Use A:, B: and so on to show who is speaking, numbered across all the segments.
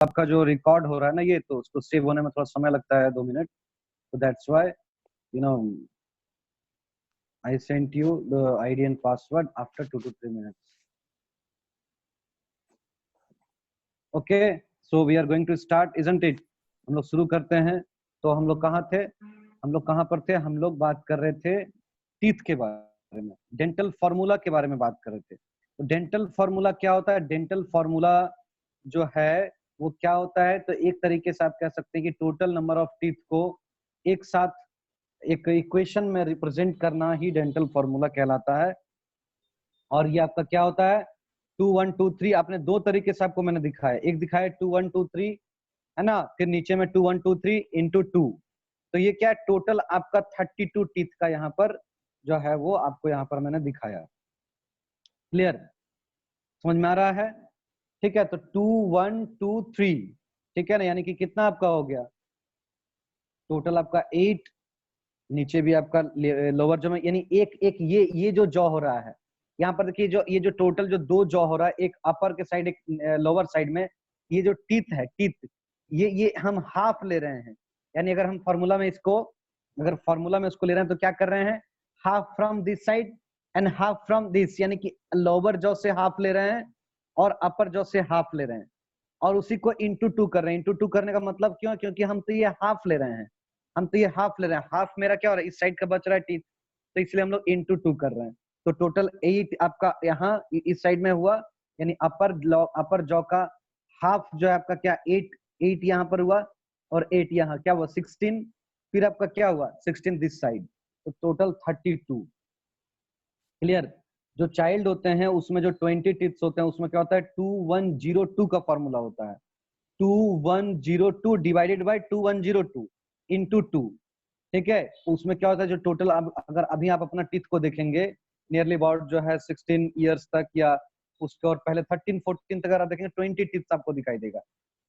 A: आपका जो रिकॉर्ड हो रहा है ना, ये तो उसको सेव होने में थोड़ा समय लगता है 2 मिनट, तो that's why I sent you the ID and password after 2 to 3 minutes. Okay, so we are going to start, isn't it? हम लोग शुरू करते हैं। तो हम लोग कहाँ थे, हम लोग कहाँ पर थे? हम लोग बात कर रहे थे टीथ के बारे में, डेंटल फॉर्मूला के बारे में बात कर रहे थे। तो डेंटल फॉर्मूला क्या होता है? डेंटल फॉर्मूला जो है वो क्या होता है? तो एक तरीके से आप कह सकते हैं कि टोटल नंबर ऑफ टीथ को एक साथ एक इक्वेशन में रिप्रेजेंट करना ही डेंटल फॉर्मूला कहलाता है। और ये आपका क्या होता है? 2 1 2 3। आपने दो तरीके से आपको मैंने दिखाया, एक दिखाया 2 1 2 3 है ना, फिर नीचे में 2 1 2 3 इंटू 2। तो ये क्या है? टोटल आपका 32 टीथ का यहाँ पर जो है वो आपको यहाँ पर मैंने दिखाया। क्लियर? समझ में आ रहा है? ठीक है, तो 2 1 2 3, ठीक है ना, यानी कि कितना आपका हो गया? टोटल आपका 8, नीचे भी आपका लोअर जॉ में, यानी एक एक ये जो जॉ हो रहा है यहाँ पर देखिए, जो ये जो टोटल जो दो जॉ हो रहा है, एक अपर के साइड एक लोअर साइड में, ये जो टीथ है, टीथ ये हम हाफ ले रहे हैं। यानी अगर हम फॉर्मूला में इसको, अगर फॉर्मूला में उसको ले रहे हैं तो क्या कर रहे हैं? Half from this side and half from this, यानी कि लोअर जॉ से हाफ ले रहे हैं और अपर जॉ से हाफ ले रहे हैं, और उसी को इंटू 2 कर रहे हैं। इंटू 2 करने का मतलब क्यों? क्योंकि हम तो ये हाफ ले रहे हैं, हम तो ये हाफ ले रहे हैं। हाफ मेरा क्या हो रहा है? इस साइड का बच रहा है टीथ, तो इसलिए हम लोग इंटू 2 कर रहे हैं। तो टोटल 8 आपका यहाँ इस साइड में हुआ, यानी अपर जॉ का हाफ जो है आपका क्या? 8 यहाँ पर हुआ और 8 यहाँ क्या हुआ? 16। फिर आपका क्या हुआ? 16 दिस साइड, तो टोटल 32। क्लियर? जो चाइल्ड होते हैं उसमें जो 20 टीथ्स होते हैं उसमें क्या होता है? 2102 का फॉर्मूला होता है। 2102 डिवाइडेड बाय 2102 इंटू 2, ठीक है। उसमें क्या होता है? जो टोटल अगर अभी आप अपना टीथ को देखेंगे, नियरली अबाउट जो है 16 ईयर्स तक, या उसके और पहले 13 14 तक अगर आप देखेंगे 20 टीथ आपको दिखाई देगा।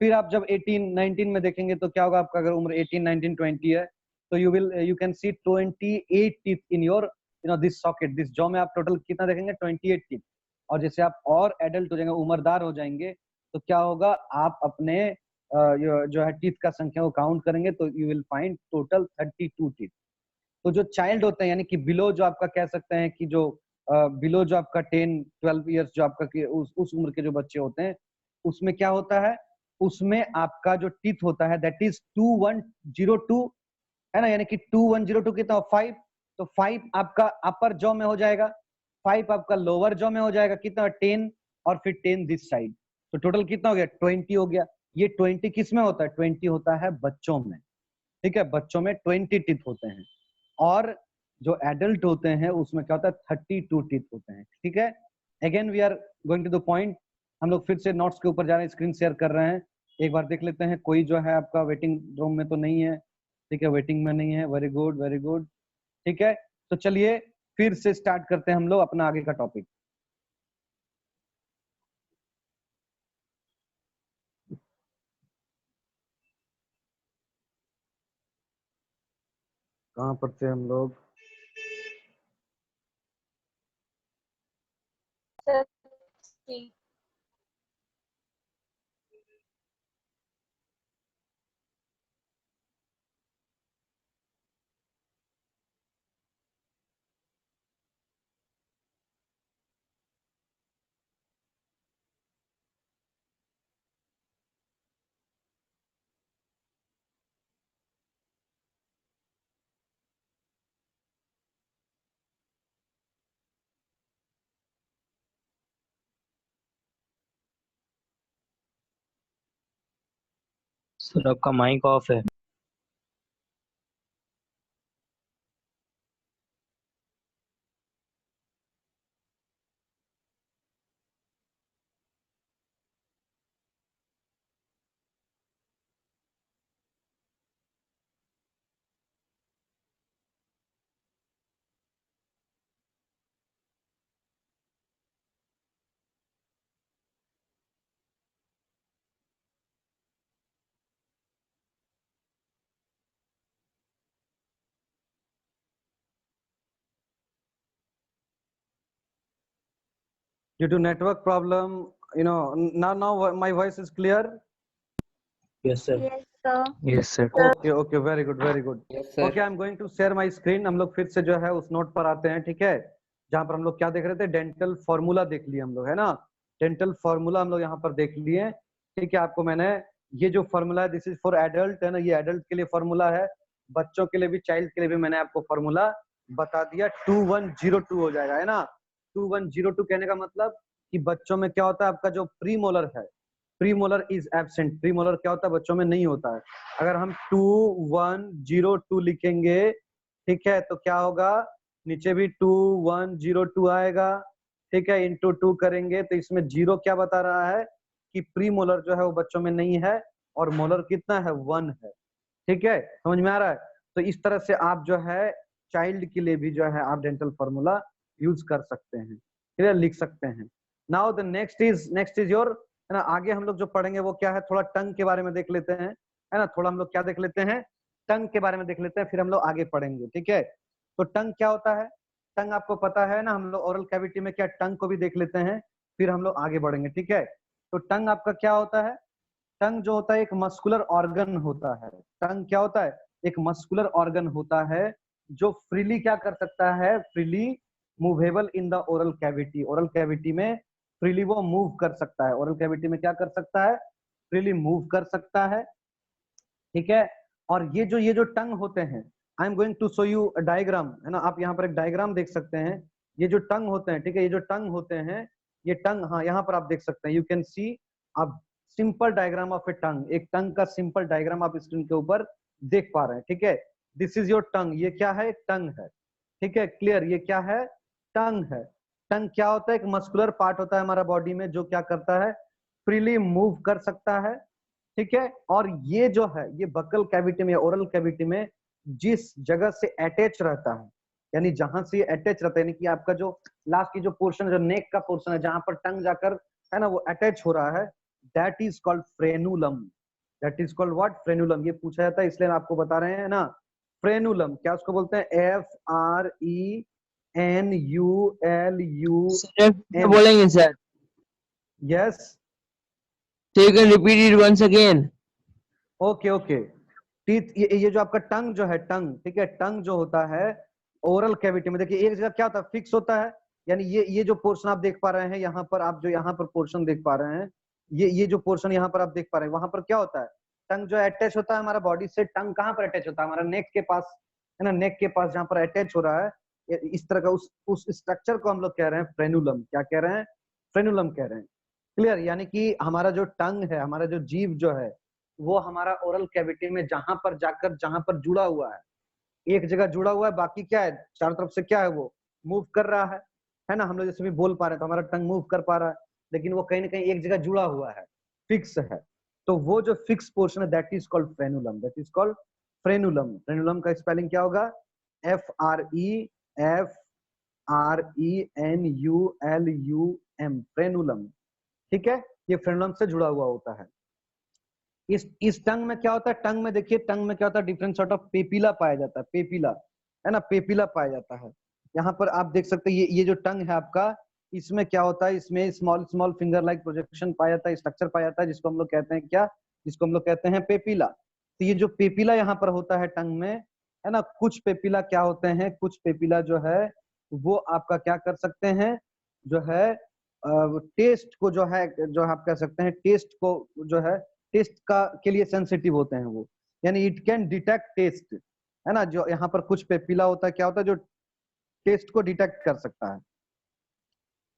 A: फिर आप जब 18 19 में देखेंगे तो क्या होगा? आपका अगर उम्र 18 19 20 है तो you can see 28 teeth in your this socket, this jaw में आप टोटल कितना देखेंगे? 28 टीथ। और जैसे आप और एडल्ट हो जाएंगे, उम्रदार हो जाएंगे, तो क्या होगा? आप अपने जो है टीथ का संख्या को काउंट करेंगे तो you will find total 32 teeth. तो जो चाइल्ड होते हैं, यानी कि बिलो, जो आपका कह सकते हैं कि जो बिलो जो आपका 10 12 ईयर्स जो आपका उस उम्र के जो बच्चे होते हैं, उसमें क्या होता है? उसमें आपका जो टीथ होता है दैट इज 2102, है ना, यानी कि 2102 कितना? 5। तो 5 आपका अपर जॉ में हो जाएगा, 5 आपका लोअर जॉ में हो जाएगा, कितना? 10, और फिर 10 दिस साइड, तो टोटल कितना हो गया? 20 हो गया। ये 20 किस में होता है? 20 होता है बच्चों में, ठीक है। बच्चों में 20 टीथ होते हैं, और जो एडल्ट होते हैं उसमें क्या होता है? 32 टीथ होते हैं, ठीक है। Again we are going to the point. हम लोग फिर से नोट्स के ऊपर जा रहे हैं, स्क्रीन शेयर कर रहे हैं। एक बार देख लेते हैं, कोई जो है आपका वेटिंग रूम में तो नहीं है, ठीक है, वेटिंग में नहीं है। वेरी गुड, वेरी गुड, ठीक है। तो चलिए फिर से स्टार्ट करते हैं हम लोग अपना आगे का टॉपिक। कहाँ पर थे हम लोग?
B: सर आपका माइक ऑफ है।
A: Due to network problem, now my voice is clear.
B: Yes, sir.
C: Yes, sir.
B: Yes, sir.
A: Okay okay, very good very good.
B: Yes, sir.
A: Okay, I am going to share my screen. हम लोग फिर से जो है उस note पर आते हैं, ठीक है, जहां पर हम लोग क्या देख रहे थे, डेंटल फॉर्मूला देख लिए हम लोग, है ना। डेंटल फॉर्मूला हम लोग यहाँ पर देख लिए, ठीक है। आपको मैंने ये जो फॉर्मूला है, दिस इज फॉर एडल्ट, है ना, ये एडल्ट के लिए फॉर्मूला है, बच्चों के लिए भी, चाइल्ड के लिए भी मैंने आपको फॉर्मूला बता दिया। 2102 हो जाएगा, है ना। 2102 कहने का मतलब कि बच्चों में क्या होता है, आपका जो प्रीमोलर है, प्रीमोलर इज एब्सेंट। प्रीमोलर क्या होता है, बच्चों में नहीं होता है। अगर हम 2102 लिखेंगे, ठीक है, तो क्या होगा, नीचे भी 2102 आएगा, ठीक है, इंटू 2 करेंगे तो इसमें जीरो क्या बता रहा है कि प्रीमोलर जो है वो बच्चों में नहीं है, और मोलर कितना है, 1 है, ठीक है, समझ में आ रहा है। तो इस तरह से आप जो है चाइल्ड के लिए भी जो है आप डेंटल फॉर्मूला यूज कर सकते हैं, क्लियर, लिख सकते हैं। Now the next is your, है ना। आगे हम लोग जो पढ़ेंगे वो क्या है, थोड़ा टंग के बारे में देख लेते हैं, है ना। थोड़ा हम लोग क्या देख लेते हैं, टंग के बारे में देख लेते हैं, फिर हम लोग आगे पढ़ेंगे, ठीक है। तो टंग क्या होता है, टंग आपको पता है ना, हम लोग ओरल कैविटी में क्या, टंग को भी देख लेते हैं, फिर हम लोग आगे बढ़ेंगे, ठीक है। तो टंग आपका क्या होता है, टंग जो होता है एक मस्कुलर ऑर्गन होता है। टंग क्या होता है, एक मस्कुलर ऑर्गन होता है जो फ्रीली क्या कर सकता है, freely movable in the oral cavity. Oral cavity में फ्रीली वो मूव कर सकता है, ओरल कैविटी में क्या कर सकता है, फ्रीली मूव कर सकता है, ठीक है। और ये जो टंग होते हैं, I am going to show you diagram, है ना। आप यहाँ पर एक डायग्राम देख सकते हैं। ये जो टंग होते हैं, ठीक है, ये जो टंग होते हैं, ये टंग, हाँ, यहाँ पर आप देख सकते हैं, यू कैन सी अब सिंपल डायग्राम ऑफ ए टंग। एक टंग का सिंपल डायग्राम आप स्क्रीन के ऊपर देख पा रहे हैं, ठीक है। दिस इज योर टंग, ये क्या है, एक टंग है, ठीक है, क्लियर। ये क्या है, टंग है। टंग क्या होता है, एक मस्कुलर पार्ट होता है हमारा बॉडी में जो क्या करता है, फ्रीली मूव कर सकता है, ठीक है। और ये जो है, ये बकल कैविटी में, ओरल कैविटी में जिस जगह से अटैच रहता है, यानी जहां से ये अटैच रहता है, यानी कि आपका जो लास्ट की जो पोर्शन है, जो नेक का पोर्शन है, जहां पर टंग जाकर, है ना, वो अटैच हो रहा है, that is called frenulum. That is called what, frenulum. ये पूछा जाता है, इसलिए हम आपको बता रहे हैं ना, फ्रेनुलम। क्या उसको बोलते हैं,
D: सर
A: FRENULUM।
D: बोलेंगे sir,
A: yes,
D: so you can repeat it once again.
A: Okay okay. Teeth, ये जो आपका टंग जो है, टंग, ठीक है, टंग जो होता है ओरल कैविटी में, देखिए एक जगह क्या होता है, फिक्स होता है। यानी ये जो पोर्शन आप देख पा रहे हैं यहाँ पर, आप जो यहाँ पर पोर्शन देख पा रहे हैं, ये जो पोर्शन यहाँ पर आप देख पा रहे हैं, वहां पर क्या होता है, टंग जो अटैच होता है हमारा बॉडी से। टंग कहाँ पर अटैच होता है, हमारा नेक के पास, है ना, नेक के पास जहाँ पर अटैच हो रहा है, इस तरह का उस स्ट्रक्चर को हम लोग कह रहे हैं फ्रेनुलम। क्या कह रहे हैं, फ्रेनुलम कह रहे हैं, क्लियर। यानी कि हमारा जो टंग है, हमारा जो जीभ जो है, वो हमारा ओरल कैविटी में जहां पर जाकर, जहां पर जुड़ा हुआ है, एक जगह जुड़ा हुआ है, बाकी क्या है, चारों तरफ से क्या है, वो मूव कर रहा है ना। हम लोग जैसे भी बोल पा रहे हैं तो हमारा टंग मूव कर पा रहा है, लेकिन वो कहीं ना कहीं एक जगह जुड़ा हुआ है, फिक्स है। तो वो जो फिक्स पोर्शन है, that is called frenulum, that is called frenulum. Frenulum का स्पेलिंग क्या होगा, FRENULUM, फ्रेनुलम, ठीक है। ये फ्रेनुलम से जुड़ा हुआ होता है। इस टंग में क्या होता है, टंग में देखिए, टंग में क्या होता है, डिफरेंट सॉर्ट ऑफ पेपिला पाया जाता है, पेपिला, है ना, पेपिला पाया जाता है। यहाँ पर आप देख सकते हैं, ये जो टंग है आपका, इसमें क्या होता है, इसमें small small finger like projection पाया जाता है, स्ट्रक्चर पाया जाता है, जिसको हम लोग कहते हैं क्या, जिसको हम लोग कहते हैं पेपिला। तो ये जो पेपिला यहाँ पर होता है टंग में, है ना, कुछ पेपिला क्या होते हैं, कुछ पेपिला जो है वो आपका क्या कर सकते हैं, जो है टेस्ट को, जो है, जो आप कह सकते हैं टेस्ट को, जो है टेस्ट का के लिए सेंसिटिव होते हैं वो, यानी इट कैन डिटेक्ट टेस्ट, है ना। जो यहाँ पर कुछ पेपिला होता है, क्या होता है, जो टेस्ट को डिटेक्ट कर सकता है,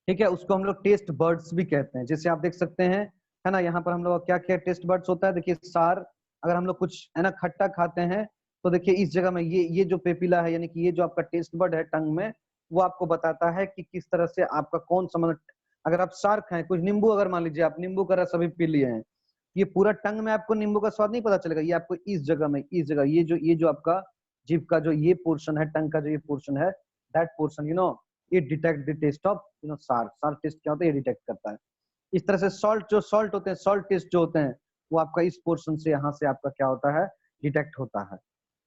A: ठीक है, उसको हम लोग टेस्ट बर्ड्स भी कहते हैं। जैसे आप देख सकते हैं, है ना, यहाँ पर हम लोग क्या क्या टेस्ट बर्ड्स होता है, देखिए सार, अगर हम लोग कुछ, है ना, खट्टा खाते हैं, तो देखिए इस जगह में ये जो पेपिला है, यानी कि ये जो आपका टेस्ट बर्ड है टंग में, वो आपको बताता है कि किस तरह से आपका कौन सा, मतलब अगर आप सार खाएं, कुछ नींबू, अगर मान लीजिए आप नींबू का रस अभी पी लिए हैं, ये पूरा टंग में आपको नींबू का स्वाद नहीं पता चलेगा, ये आपको इस जगह में, इस जगह, ये जो आपका जीभ का जो ये पोर्शन है, टंग का जो ये पोर्शन है, that portion, it detect the taste of, sour taste क्या होता है, ये डिटेक्ट करता है। इस तरह से सॉल्ट होते हैं, सॉल्ट टेस्ट जो होते हैं, वो आपका इस पोर्शन से, यहाँ से आपका क्या होता है, डिटेक्ट होता है।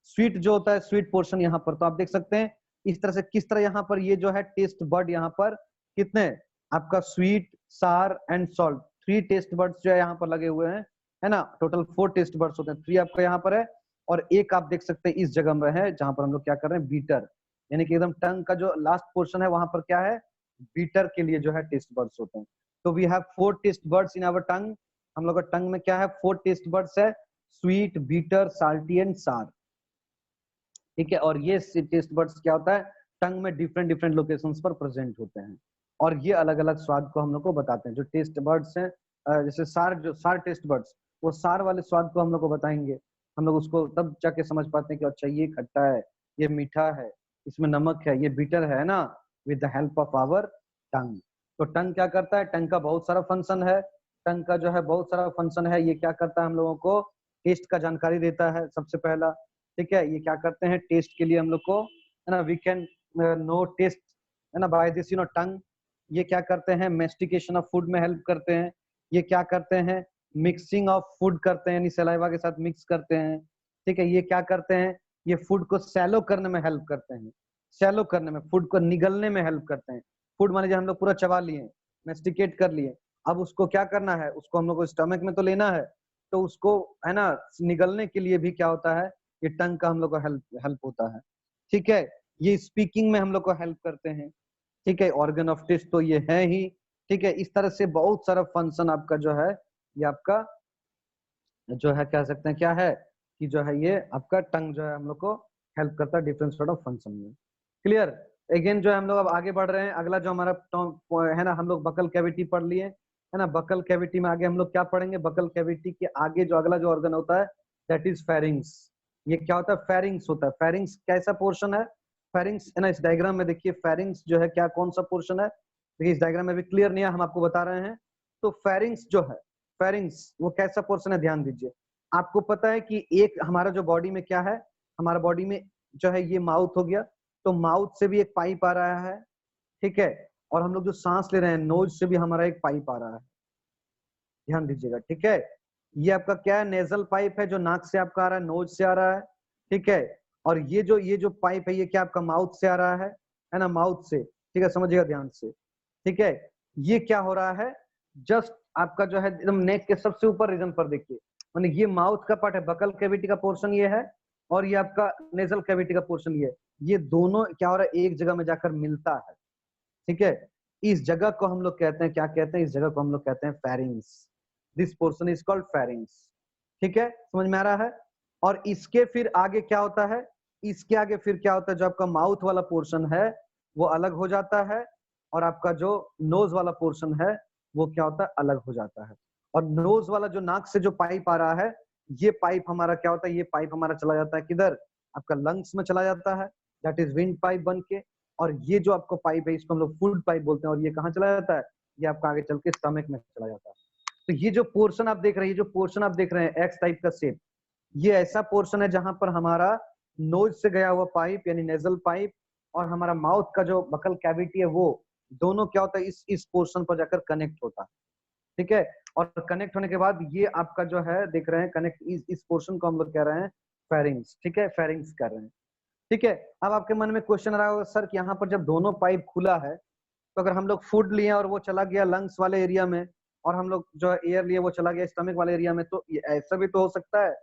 A: स्वीट जो होता है, स्वीट पोर्शन यहाँ पर, तो आप देख सकते हैं इस तरह से, किस तरह यहाँ पर ये जो है टेस्ट बर्ड, यहाँ पर कितने आपका स्वीट, सार एंड सॉल्ट, 3 टेस्ट बर्ड्स जो है यहाँ पर लगे हुए हैं, है ना, टोटल 4 टेस्ट बर्ड्स होते हैं, 3 आपका यहाँ पर है और एक आप देख सकते हैं इस जगह में है जहां पर हम लोग क्या कर रहे हैं, बीटर, यानी कि एकदम टंग का जो लास्ट पोर्शन है वहां पर क्या है, बीटर के लिए जो है टेस्ट बर्ड्स होते हैं। तो we have 4 taste buds in our tongue, हम लोग का टंग में क्या है, 4 टेस्ट बर्ड्स है, sweet, bitter, salty and sour. ठीक है, और ये टेस्ट बर्ड्स क्या होता है, टंग में डिफरेंट डिफरेंट लोकेशंस पर प्रेजेंट होते हैं और ये अलग अलग स्वाद को हम लोग को बताते हैं। जो टेस्ट बर्ड्स हैं जैसे सार, जो सार टेस्ट बर्ड्स, वो सार वाले स्वाद को हम लोग को बताएंगे, हम लोग उसको तब जाके समझ पाते हैं कि अच्छा ये खट्टा है, ये मीठा है, इसमें नमक है, ये बीटर है ना, with the help of our tongue. तो टंग क्या करता है, टंग का बहुत सारा फंक्शन है, टंग का जो है बहुत सारा फंक्शन है। ये क्या करता है, हम लोगों को टेस्ट का जानकारी देता है सबसे पहला। ठीक है, ये क्या करते हैं, टेस्ट के लिए हम लोग को, है ना, वी कैन नो टेस्ट, है ना, बाय दिस टंग। ये क्या करते हैं, मेस्टिकेशन ऑफ फूड में हेल्प करते हैं। ये क्या करते हैं, मिक्सिंग ऑफ फूड करते हैं, यानी सलाइवा के साथ मिक्स करते हैं। ठीक है, ये क्या करते हैं, ये फूड को सैलो करने में हेल्प करते हैं, सैलो करने में, फूड को निगलने में हेल्प करते हैं। फूड मान लीजिए हम लोग पूरा चबा लिए, मेस्टिकेट कर लिए, अब उसको क्या करना है, उसको हम लोग को स्टमक में तो लेना है, तो उसको, है ना, निगलने के लिए भी क्या होता है, ये टंग का हम लोग को हेल्प होता है। ठीक है, ये स्पीकिंग में हम लोग को हेल्प करते हैं। ठीक है, ऑर्गन ऑफ टेस्ट तो ये है ही। ठीक है, इस तरह से बहुत सारा फंक्शन आपका जो है, ये आपका जो है कह सकते हैं क्या है कि जो है ये आपका टंग जो है हम लोग को हेल्प करता है डिफरेंट सॉर्ट ऑफ फंक्शन में। क्लियर। अगेन जो है हम लोग अब आगे बढ़ रहे हैं, अगला जो हमारा है ना, हम लोग बकल कैविटी पढ़ लिए, है ना, बकल कैविटी में आगे हम लोग क्या पढ़ेंगे, बकल कैविटी के आगे जो अगला जो ऑर्गन होता है दैट इज फेरिंग्स। ये क्या होता है, फेरिंग्स होता है। फेरिंग्स कैसा पोर्शन है, फेरिंग्स, है ना, इस डायग्राम में देखिए फेरिंग्स जो है क्या, कौन सा पोर्शन है, देखिए इस डायग्राम में भी क्लियर नहीं है, हम आपको बता रहे हैं। तो फेरिंग्स जो है, फेरिंग्स वो कैसा पोर्शन है, ध्यान दीजिए। आपको पता है कि एक हमारा जो बॉडी में क्या है, हमारा बॉडी में जो है ये माउथ हो गया, तो माउथ से भी एक पाइप आ रहा है। ठीक है, और हम लोग जो सांस ले रहे हैं नोज से भी हमारा एक पाइप आ रहा है, ध्यान दीजिएगा। ठीक है, ये आपका क्या है, नेजल पाइप है जो नाक से आपका आ रहा है, नोज से आ रहा है। ठीक है, और ये जो पाइप है ये क्या आपका माउथ से आ रहा है ना, माउथ से। ठीक है, समझिएगा ध्यान से। ठीक है, ये क्या हो रहा है, जस्ट आपका जो है एकदम नेक के सबसे ऊपर रीजन पर देखिए, माने ये माउथ का पार्ट है, बकल कैविटी का पोर्शन ये है, और ये आपका नेजल कैविटी का पोर्शन ये दोनों क्या हो रहा है, एक जगह में जाकर मिलता है। ठीक है, इस जगह को हम लोग कहते हैं, क्या कहते हैं, इस जगह को हम लोग कहते हैं pharynx. This portion is called pharynx. ठीक है, समझ में आ रहा है। और इसके फिर आगे क्या होता है, इसके आगे फिर क्या होता है, जो आपका माउथ वाला पोर्शन है वो अलग हो जाता है, और आपका जो नोज वाला पोर्शन है वो क्या होता है, अलग हो जाता है। और नोज वाला जो नाक से जो पाइप आ रहा है, ये पाइप हमारा क्या होता है, ये पाइप हमारा चला जाता है किधर, आपका लंग्स में चला जाता है, दैट इज विंड पाइप बन के। और ये जो आपको पाइप है इसको हम लोग फूड पाइप बोलते हैं, और ये कहाँ चला जाता है, ये आपका आगे चल के स्टमक में चला जाता है। तो ये जो पोर्शन आप देख रहे हैं, जो पोर्शन आप देख रहे हैं एक्स टाइप का शेप, ये ऐसा पोर्शन है जहां पर हमारा नोज से गया हुआ पाइप यानी नेजल पाइप और हमारा माउथ का जो बकल कैविटी है वो दोनों क्या होता है, इस पोर्शन पर जाकर कनेक्ट होता है। ठीक है, और कनेक्ट होने के बाद ये आपका जो है देख रहे हैं कनेक्ट, इस पोर्शन को हम लोग कह रहे हैं फेरिंग्स। ठीक है, फेरिंग्स कर रहे हैं। ठीक है, अब आपके मन में क्वेश्चन आ रहा होगा सर कि यहाँ पर जब दोनों पाइप खुला है तो अगर हम लोग फूड लिए और वो चला गया लंग्स वाले एरिया में, और हम लोग जो एयर लिए वो चला गया स्टमक वाले एरिया में, तो ऐसा भी तो हो सकता है।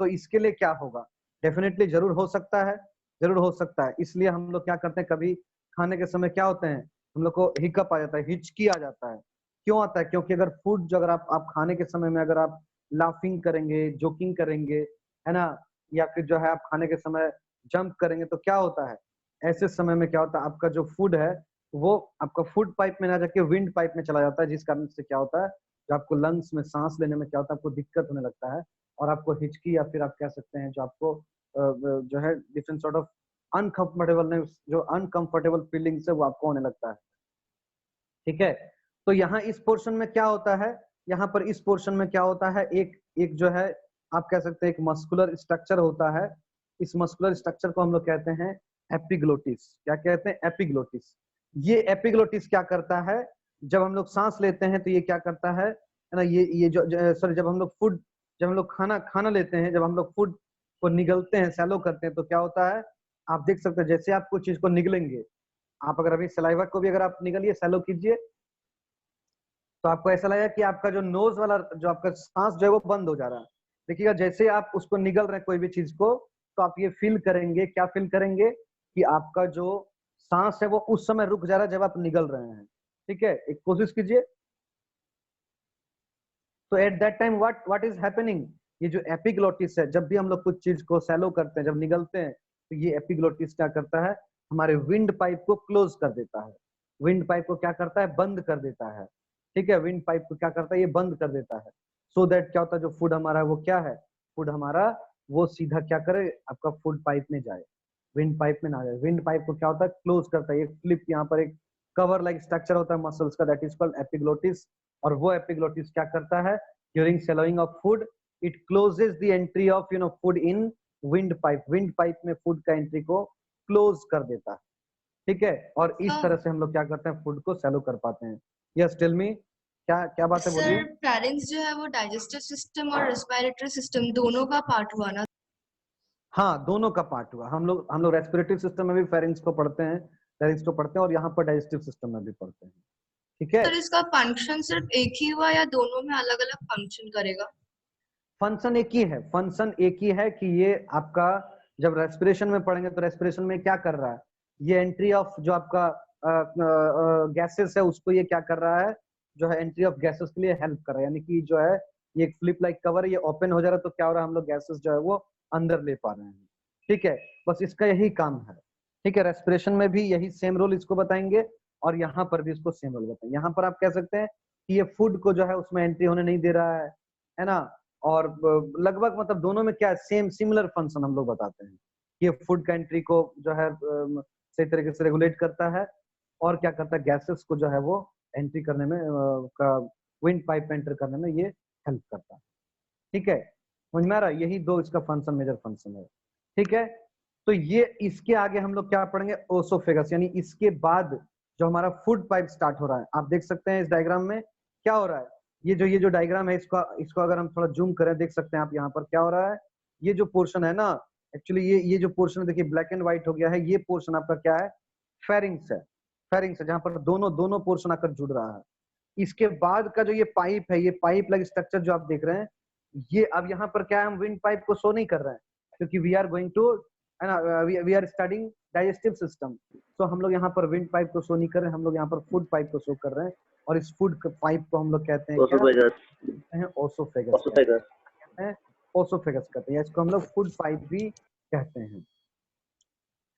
A: तो इसके लिए क्या होगा, डेफिनेटली जरूर हो सकता है, जरूर हो सकता है। इसलिए हम लोग क्या करते हैं, कभी खाने के समय क्या होते हैं, हम लोग को हिकअप आ जाता है, हिचकी आ जाता है। क्यों आता है, क्योंकि अगर फूड जो अगर आप खाने के समय में अगर आप लाफिंग करेंगे, जोकिंग करेंगे, है ना, या फिर जो है आप खाने के समय जंप करेंगे, तो क्या होता है, ऐसे समय में क्या होता है, आपका जो फूड है वो आपका फूड पाइप में ना जाके विंड पाइप में चला जाता है, जिस कारण से क्या होता है, जो आपको लंग्स में सांस लेने में क्या होता है, आपको दिक्कत होने लगता है, और आपको हिचकी या फिर आप कह सकते हैं जो आपको जो है डिफरेंट सॉर्ट ऑफ अनकंफर्टेबलनेस, जो अनकंफर्टेबल फीलिंग्स है वो आपको होने लगता है। ठीक है, तो यहाँ इस पोर्शन में क्या होता है, यहाँ पर इस पोर्शन में क्या होता है, एक जो है आप कह सकते हैं एक मस्कुलर स्ट्रक्चर होता है। इस मस्कुलर स्ट्रक्चर को हम लोग कहते हैं एपिग्लोटिस। क्या कहते हैं, एपिग्लोटिस। ये एपिग्लोटिस क्या करता है, जब हम लोग सांस लेते हैं तो ये क्या करता है ना, ये जो सॉरी, जब हम लोग खाना लेते हैं, जब हम लोग फूड को निगलते हैं, सैलो करते हैं, तो क्या होता है, आप देख सकते हैं जैसे आप कुछ चीज को निगलेंगे, आप अगर अभी सलाइवा को भी अगर आप निगलिए, सैलो कीजिए, तो आपको ऐसा लगेगा कि आपका जो नोज वाला जो आपका सांस जो है वो बंद हो जा रहा है। देखिएगा जैसे आप उसको निगल रहे हैं कोई भी चीज को, तो आप ये फील करेंगे, क्या फील करेंगे कि आपका जो सांस है वो उस समय रुक जा रहा है जब आप निगल रहे हैं। ठीक है, एक कोशिश कीजिए। तो at that time what is happening, ये जो एपिग्लोटिस है, जब भी हम लोग कुछ चीज को सैलो करते हैं, जब निगलते हैं, तो ये एपिग्लोटिस क्या करता है, हमारे विंड पाइप को क्लोज कर देता है। विंड पाइप को क्या करता है, बंद कर देता है। ठीक है, विंड पाइप को क्या करता है, ये बंद कर देता है। सो दैट क्या होता है, जो फूड हमारा है वो क्या है, फूड हमारा वो सीधा क्या करे, आपका फूड पाइप में जाए, विंड पाइप में ना जाए। विंड पाइप को क्या होता है, क्लोज करता है। एक फ्लिप यहाँ पर एक कवर लाइक स्ट्रक्चर होता है मसल्स का, दैट इज कॉल्ड एपिग्लोटिस। और वो एपिग्लोटिस क्या करता है, during swallowing of food it closes the entry of food in wind pipe, wind pipe में फूड का एंट्री को क्लोज कर देता है। ठीक है, और इस तरह से हम लोग क्या करते हैं, फूड को सैलो कर पाते हैं। यस टेल मी, क्या क्या बात है, बोलिए।
B: सर फेरिंक्स जो है वो डाइजेस्टिव सिस्टम और रेस्पिरेटरी सिस्टम दोनों का पार्ट हुआ ना?
A: हाँ, दोनों का पार्ट हुआ। हम लोग रेस्पिरेटरी सिस्टम में भी फेरिंक्स को पढ़ते हैं, फेरिंक्स को पढ़ते हैं, और यहाँ पर डाइजेस्टिव सिस्टम में भी पढ़ते हैं। ठीक है,
B: सर इसका फंक्शन सिर्फ एक ही हुआ या दोनों में अलग अलग फंक्शन करेगा?
A: फंक्शन एक ही है, फंक्शन एक ही है कि ये आपका जब रेस्पिरेशन में पढ़ेंगे तो रेस्पिरेशन में क्या कर रहा है, ये एंट्री ऑफ जो आपका गैसेस है उसको ये क्या कर रहा है, जो है एंट्री ऑफ गैसेस के लिए हेल्प कर रहा है। यानी कि जो है ये एक फ्लिप लाइक कवर है, ये ओपन हो जा रहा है, तो क्या हो रहा है, हम लोग गैसेस जो है वो अंदर ले पा रहे हैं। ठीक है, बस इसका यही काम है। ठीक है, रेस्पिरेशन में भी यही सेम रोल इसको बताएंगे, और यहाँ पर भी इसको सेम रोल बताएंगे। यहाँ पर आप कह सकते हैं कि ये फूड को जो है उसमें एंट्री होने नहीं दे रहा है ना। और लगभग मतलब दोनों में क्या सेम सिमिलर फंक्शन हम लोग बताते हैं। ये फूड का एंट्री को जो है सही तरीके से रेगुलेट करता है, और क्या करता है, गैसेस को जो है वो एंट्री करने में का विंड पाइप एंटर करने में ये हेल्प करता है। ठीक है, समझ में आ रहा है, यही दो इसका फंक्शन, मेजर फंक्शन है। ठीक है, तो ये इसके आगे हम लोग क्या पढ़ेंगे, ओसोफेगस, यानी इसके बाद जो हमारा फूड पाइप स्टार्ट हो रहा है। आप देख सकते हैं इस डायग्राम में क्या हो रहा है, ये जो डायग्राम है इसको अगर हम थोड़ा जूम करें, देख सकते हैं आप यहाँ पर क्या हो रहा है। ये जो पोर्शन है ना, एक्चुअली ये जो पोर्शन देखिए ब्लैक एंड व्हाइट हो गया है, ये पोर्शन आपका क्या है, फेरिंग्स है। फेरिंग्स है जहाँ पर दोनों पोर्शन आकर जुड़ रहा है। इसके बाद का जो ये पाइप है, ये पाइप लाइक स्ट्रक्चर जो आप देख रहे हैं, ये अब यहाँ पर क्या है, हम विंड पाइप को शो नहीं कर रहे हैं, क्योंकि वी आर गोइंग टू है ना, we are studying digestive system. तो हम लोग यहाँ पर विंड पाइप को शो नहीं कर रहे हैं, हम लोग यहाँ पर फूड पाइप को शो कर रहे हैं। और इस फूड पाइप को हम लोग कहते हैं ओसोफेगस कहते हैं, ओसोफेगस कहते हैं, इसको हम लोग फूड पाइप भी कहते हैं।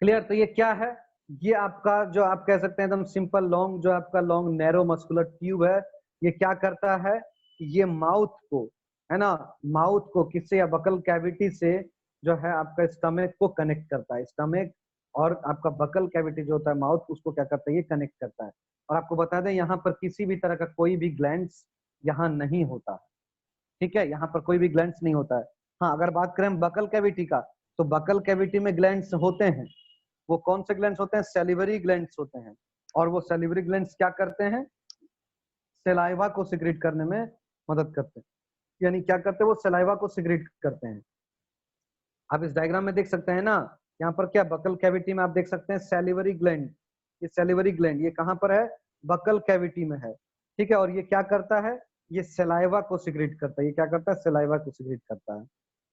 A: क्लियर, तो ये क्या है, ये आपका जो आप कह सकते हैं एकदम सिंपल लॉन्ग, जो आपका लॉन्ग नैरो मस्कुलर ट्यूब है, ये क्या करता है, ये माउथ को है ना, माउथ को किससे, या बकल कैविटी से जो है आपका स्टमक को कनेक्ट करता है। स्टमक और आपका बकल कैविटी जो होता है माउथ, उसको क्या करता है, ये कनेक्ट करता है। और आपको बता दें यहाँ पर किसी भी तरह का कोई भी ग्लैंड्स यहाँ नहीं होता। ठीक है, यहाँ पर कोई भी ग्लैंड्स नहीं होता है। हाँ, अगर बात करें बकल कैविटी का, तो बकल कैविटी में ग्लैंड्स होते हैं। वो कौन से ग्लैंड्स होते हैं, सैलिवरी ग्लैंड्स होते हैं। और वो सैलिवरी ग्लैंड्स क्या करते हैं, सलाइवा को सिक्रेट करने में मदद करते हैं। यानी क्या करते हैं, वो सलाइवा को सिक्रेट करते हैं। आप इस डायग्राम में देख सकते हैं ना, यहाँ पर क्या बकल कैविटी में आप देख सकते हैं सैलिवरी ग्लैंड। ये सैलिवरी ग्लैंड ये कहाँ पर है, बकल कैविटी में है। ठीक है, और ये क्या करता है, ये सलाइवा को सिक्रेट करता है। ये क्या करता है, सलाइवा को सिक्रेट करता है।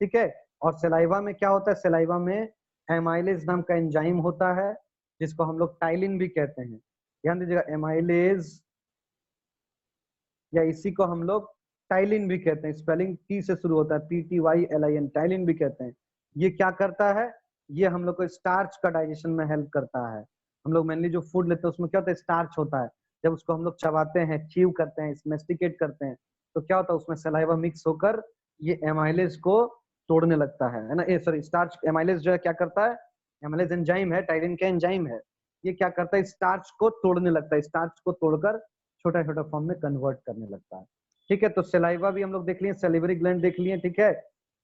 A: ठीक है, और सलाइवा में क्या होता है, सलाइवा में एमाइलेज नाम का एंजाइम होता है, जिसको हम लोग टाइलिन भी कहते हैं। ध्यान दीजिएगा, एमाइलेज, या इसी को हम लोग टाइलिन भी कहते हैं। स्पेलिंग टी से शुरू होता है, PTYLIN, टाइलिन भी कहते हैं। ये क्या करता है, ये हम लोग को स्टार्च का डाइजेशन में हेल्प करता है। हम लोग मेनली जो फूड लेते हैं उसमें क्या होता है, स्टार्च होता है। जब उसको हम लोग चबाते हैं, च्यू करते हैं, मेस्टिकेट करते हैं, तो क्या होता है, उसमें सलाइवा मिक्स होकर ये एमाइलेज को तोड़ने लगता है ना। सॉरी, स्टार्च, एमाइलेज जो है क्या करता है, एमाइलेज एंजाइम है, टाइलिन का एंजाइम है। ये क्या करता है, स्टार्च को तोड़ने लगता है, स्टार्च को तोड़कर छोटा छोटा फॉर्म में कन्वर्ट करने लगता है। ठीक है, तो सलाइवा भी हम लोग देख लिए, सैलिवरी ग्लैंड देख लिए। ठीक है,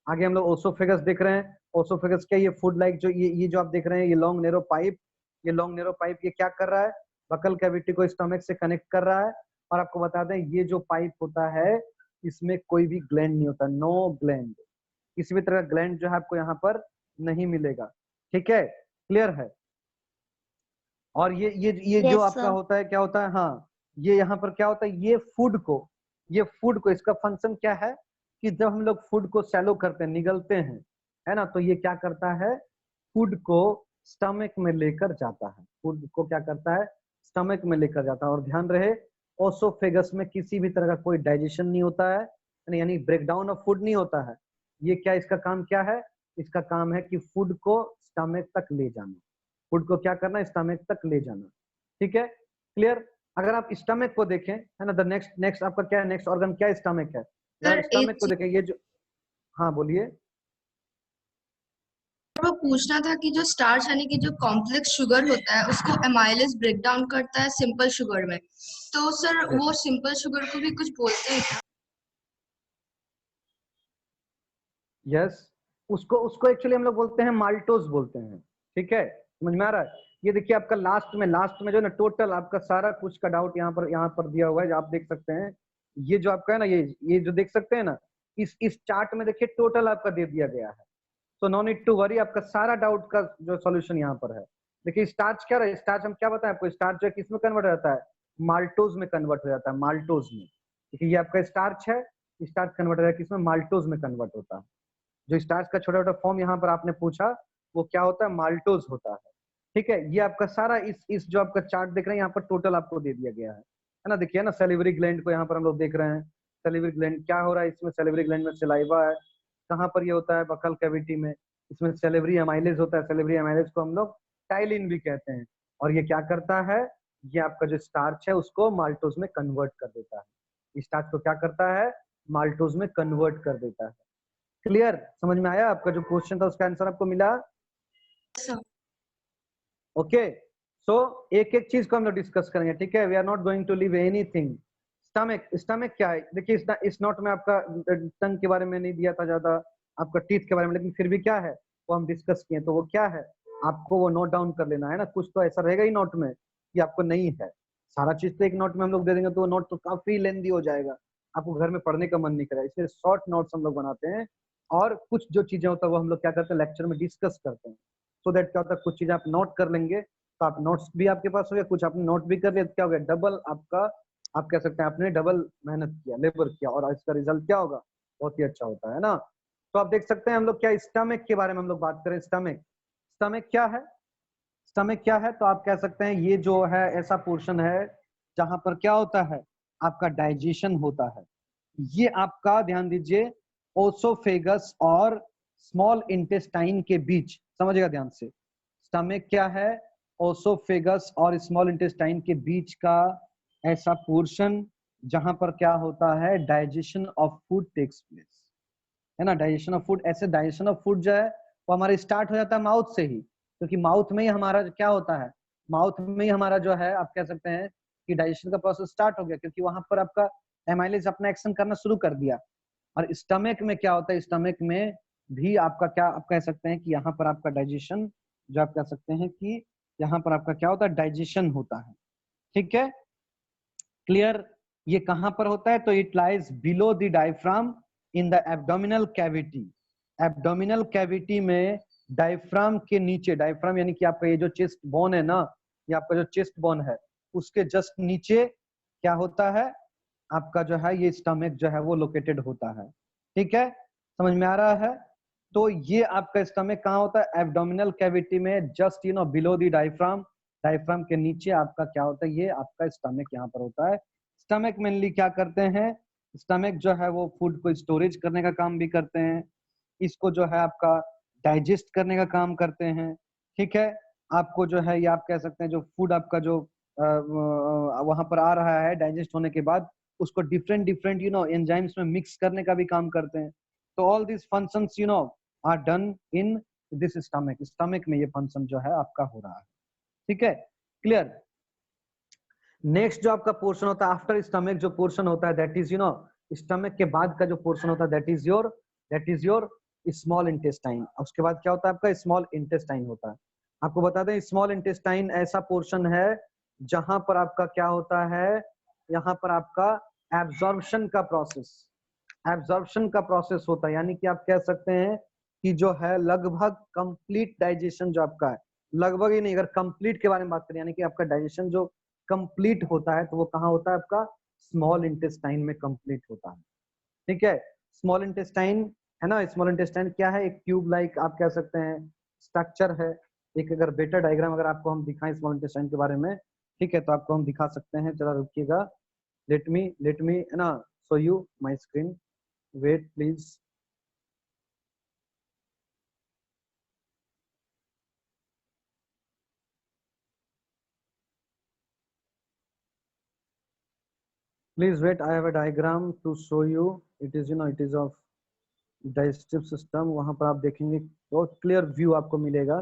A: आगे हम लोग ओसोफेगस देख रहे हैं। ओसोफेगस क्या, ये फूड लाइक जो ये जो आप देख रहे हैं, ये लॉन्ग नेरो पाइप, ये लॉन्ग नेरो पाइप ये क्या कर रहा है, बकल कैविटी को स्टमक से कनेक्ट कर रहा है। और आपको बता दें, ये जो पाइप होता है इसमें कोई भी ग्लैंड नहीं होता, नो ग्लैंड, किसी भी तरह का ग्लैंड जो है आपको यहाँ पर नहीं मिलेगा। ठीक है, क्लियर है। और ये
C: Yes,
A: जो आपका
C: sir.
A: होता है, क्या होता है, हाँ, ये यहाँ पर क्या होता है, ये फूड को इसका फंक्शन क्या है कि जब हम लोग फूड को सैलो करते हैं, निगलते हैं, है ना, तो ये क्या करता है, फूड को स्टमक में लेकर जाता है, फूड को क्या करता है, स्टमक में लेकर जाता है। और ध्यान रहे, ओसोफेगस में किसी भी तरह का कोई डाइजेशन नहीं होता है, यानी ब्रेकडाउन ऑफ फूड नहीं होता है। ये क्या, इसका काम क्या है, इसका काम है कि फूड को स्टमक तक ले जाना, फूड को क्या करना, स्टमक तक ले जाना। ठीक है, क्लियर। अगर आप स्टमक को देखें, है ना, द नेक्स्ट आपका क्या है, नेक्स्ट ऑर्गन क्या है, स्टमक है। अगर
B: सर
A: स्टमक
B: एक
A: को देखें, ये जो, हाँ बोलिए।
B: वो पूछना था कि जो स्टार्च यानी कि जो कॉम्प्लेक्स शुगर होता है उसको एमाइलेज ब्रेक डाउन करता है सिंपल शुगर में, तो सर वो सिंपल शुगर को भी कुछ बोलते हैं क्या?
A: यस, उसको उसको एक्चुअली हम लोग बोलते हैं माल्टोज बोलते हैं। ठीक है, समझ में आ रहा है। ये देखिए आपका लास्ट में जो है ना, टोटल आपका सारा कुछ का डाउट यहाँ पर दिया हुआ है, आप देख सकते हैं। ये जो आपका है ना, ये जो देख सकते हैं ना, इस चार्ट में देखिए टोटल आपका दे दिया गया है। तो नो नीड टू वरी, आपका सारा डाउट का जो सॉल्यूशन यहाँ पर है। देखिए स्टार्च क्या रहा है, स्टार्च हम क्या बताएं आपको, स्टार्च जो है किसमें कन्वर्ट हो जाता है, माल्टोज में कन्वर्ट हो जाता है, माल्टोज में। देखिए ये आपका स्टार्च है, स्टार्च कन्वर्ट हो जाता है किसमें, माल्टोज में कन्वर्ट होता है। जो स्टार्च का छोटा छोटा फॉर्म यहाँ पर आपने पूछा, वो क्या होता है, माल्टोज होता है। ठीक है, ये आपका सारा इस जो आपका चार्ट देख रहे हैं यहाँ पर टोटल आपको दे दिया गया है ना। देखिए ना, सेलिवरी ग्लैंड को यहाँ पर हम लोग देख रहे हैं, सेलिवरी ग्लैंड क्या हो रहा है इसमें, सेलिवरी ग्लैंड में सलाइवा है। कहाँ पर ये होता है, बकल कैविटी में। इसमें सेलिवरी एमाइलेज होता है, सेलिवरी एमाइलेज को हम लोग टाइलिन भी कहते हैं। और ये क्या करता है, ये आपका जो स्टार्च है उसको माल्टोज में कन्वर्ट कर देता है। स्टार्च को क्या करता है, माल्टोज में कन्वर्ट कर देता है। क्लियर, समझ में आया। आपका जो क्वेश्चन था उसका आंसर आपको मिला।
B: सर
A: ओके, सो एक एक चीज को हम लोग डिस्कस करेंगे। ठीक है, we are not going to leave anything. Stomach क्या है, देखिए इस नोट में आपका टंग के बारे में नहीं दिया था ज्यादा, आपका टीथ के बारे में, लेकिन फिर भी क्या है वो हम डिस्कस किए, तो वो क्या है आपको वो नोट डाउन कर लेना है ना। कुछ तो ऐसा रहेगा ही नोट में कि आपको नहीं है, सारा चीज तो एक नोट में हम लोग दे देंगे तो वो नोट तो काफी लेंदी हो जाएगा, आपको घर में पढ़ने का मन नहीं करेगा। इसलिए शॉर्ट नोट्स हम लोग बनाते हैं, और कुछ जो चीजें होता है वो हम लोग क्या करते हैं, लेक्चर में डिस्कस करते हैं। सो दैट क्या होता है, कुछ चीजें आप नोट कर लेंगे तो आप नोट्स भी आपके पास हो गया, कुछ आपने नोट भी कर लिया, क्या हो गया, डबल आपका, आप कह सकते हैं आपने डबल मेहनत किया, लेबर किया, और इसका रिजल्ट क्या होगा, बहुत ही अच्छा होता है ना। तो आप देख सकते हैं हम लोग क्या, स्टमक के बारे में हम लोग बात करें। स्टमक क्या है, स्टमक क्या है, तो आप कह सकते हैं ये जो है ऐसा पोर्शन है जहां पर क्या होता है, आपका डाइजेशन होता है। ये आपका ध्यान दीजिए, ओसोफेगस और स्मॉल इंटेस्टाइन के बीच, समझिएगा ध्यान से। स्टमक क्या है, ओसोफेगस और स्मॉल इंटेस्टाइन के बीच का ऐसा पोर्शन जहां पर क्या होता है, digestion of food takes place, है ना। डाइजेशन ऑफ फूड, ऐसे डाइजेशन ऑफ फूड जो है वो हमारा स्टार्ट हो जाता है माउथ से ही, क्योंकि माउथ में ही हमारा क्या होता है, माउथ में ही हमारा जो है आप कह सकते हैं कि डाइजेशन का प्रोसेस स्टार्ट हो गया, क्योंकि वहां पर आपका एमाइलेज अपना एक्शन करना शुरू कर दिया। और स्टमक में क्या होता है, स्टमक में भी आपका क्या, आप कह सकते हैं कि यहाँ पर आपका डाइजेशन, जो आप कह सकते हैं कि यहाँ पर आपका क्या होता है, डाइजेशन होता है। ठीक है, क्लियर। ये कहां पर होता है, तो it lies below the diaphragm in the abdominal cavity. Abdominal cavity में डायफ्राम के नीचे, डायफ्राम यानी कि आपका ये जो चेस्ट बोन है ना, ये आपका जो चेस्ट बोन है उसके जस्ट नीचे क्या होता है, आपका जो है ये स्टमक जो है वो लोकेटेड होता है। ठीक है, समझ में आ रहा है। तो ये आपका स्टमक कहाँ होता है, एब्डोमिनल कैविटी में, just below the diaphragm, diaphragm के नीचे आपका क्या होता है, ये आपका स्टमक यहाँ पर होता है। स्टमक मेनली क्या करते हैं, स्टमक जो है वो फूड को स्टोरेज करने का काम भी करते हैं, इसको जो है आपका डाइजेस्ट करने का काम करते हैं। ठीक है, आपको जो है ये आप कह सकते हैं जो फूड आपका जो वहां पर आ रहा है डाइजेस्ट होने के बाद, उसको डिफरेंट डिफरेंट एंजाइम्स में मिक्स करने का भी काम करते हैं। तो all this functions are done in this stomach. Stomach में ये फंक्शन जो है आपका हो रहा है। ठीक है, क्लियर। नेक्स्ट जो आपका पोर्शन होता है आफ्टर स्टमक, जो पोर्शन होता है दैट इज स्टमक के बाद का जो पोर्शन होता है that is your small intestine. उसके बाद क्या होता है आपका स्मॉल इंटेस्टाइन होता है। आपको बता दें स्मॉल इंटेस्टाइन ऐसा पोर्शन है जहां पर आपका क्या होता है, यहाँ पर आपका एब्जॉर्प्शन का प्रोसेस होता है। यानी कि आप कह सकते हैं कि जो है लगभग कंप्लीट डाइजेशन जो आपका है, लगभग ही नहीं, अगर कंप्लीट के बारे में बात करें, यानी कि आपका डाइजेशन जो कंप्लीट होता है तो वो कहाँ होता है आपका स्मॉल इंटेस्टाइन में कंप्लीट होता है। ठीक है, स्मॉल इंटेस्टाइन है ना, स्मॉल इंटेस्टाइन क्या है, एक ट्यूब लाइक आप कह सकते हैं स्ट्रक्चर है। एक अगर बेटर डायग्राम अगर आपको हम दिखाएं स्मॉल इंटेस्टाइन के बारे में, ठीक है, तो आपको हम दिखा सकते हैं। जरा रुकिएगा, लेट मी है ना show you my screen, wait please. Please wait, I have a diagram to show you. It is, you know, it is of digestive system. वहाँ पर आप देखेंगे बहुत क्लियर व्यू आपको मिलेगा.